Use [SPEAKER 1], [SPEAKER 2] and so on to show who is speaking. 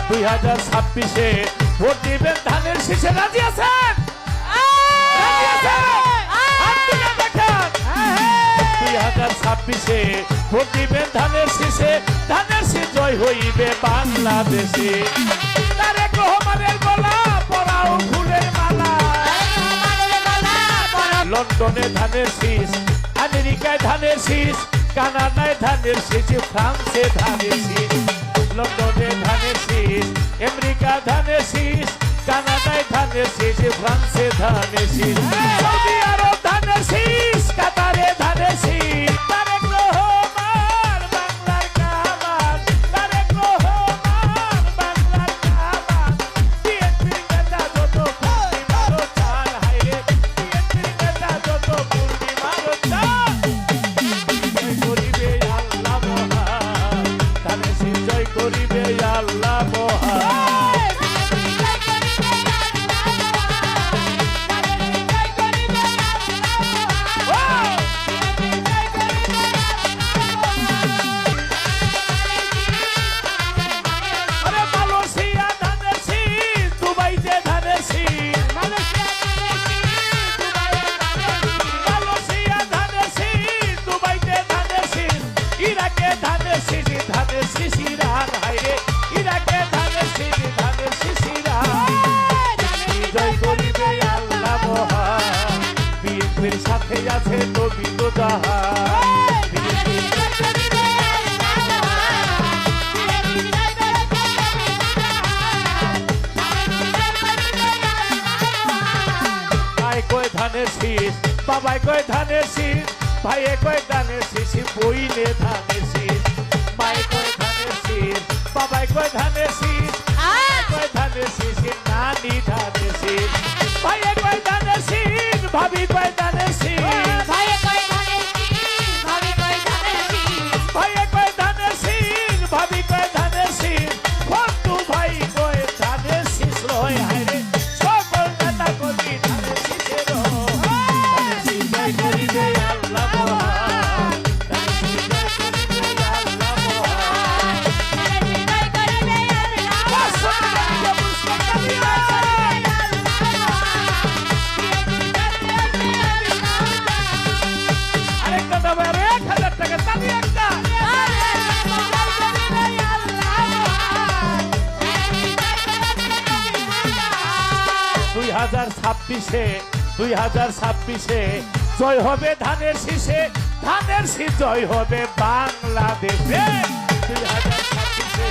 [SPEAKER 1] 2026-এ vote দিবেন ধানের শীষে। রাজি আছেন? 2026-এ ভোট দিবেন ধানের শীষে। ধানের শীষ জয় হইবে বাংলাদেশে। তারেক রহমানের গলা পরাও ফুলের মালা। লন্ডনে ধানের শীষ, আমেরিকায় ধানের শীষ, কানাডায় ধানের শীষ, ফ্রান্সে ধানের শীষ। লন্ডনে ধানের শীষ, আমেরিকা ধানের শীষ, কানাডায় ধানের শীষ, ফ্রান্সে ধানের শীষ, সৌদি আরব ধানের শীষ, কাতারে ধানের শীষ। তারেক রহমান বাংলার কামান, তারেক রহমান বাংলার কামান। বিএনপির নেতা যত ফুর্তি মারো চাল, হাইরে বিএনপির নেতা যত ফুর্তি মারো চাল। জয় করিবে আল্লাহ মহান, ধানের শীষ জয় করিবে আল্লাহ মহান। সাথে আছে নবী তো জাহান। ভাই কয় ধানের শীষ, বাবাই কয় ধানের শীষ, ভাইয়ে কয় ধানের শীষ, বইলে ধানের শীষ। মায়ে কয় ধানের শীষ, বাবাই কয় ধানের শীষ, কয় ধানের শীষ, নানি ধানের শীষ। ভাইয়ে কয় ধানের শীষ, ভাবি কয় ধানের শীষ, ভাইয়ে কয় ধানের শীষ, ভাবি কয় ধানের শীষ। বন্ধু ভাই কয় ধানের শীষ লয়, হায়রে সকল নেতা কর্মী ধানের শীষের। ধানের শীষ জয় করিবে আল্লাহ মহান, ধানের শীষ জয় করিবে আল্লাহ মহান। আরেকটা দাও, 1000 টাকা তালি একটা। 2026-এ জয় হবে ধানের শীষে। ধানের শীষ জয় হবে বাংলাদেশে। 2026-এ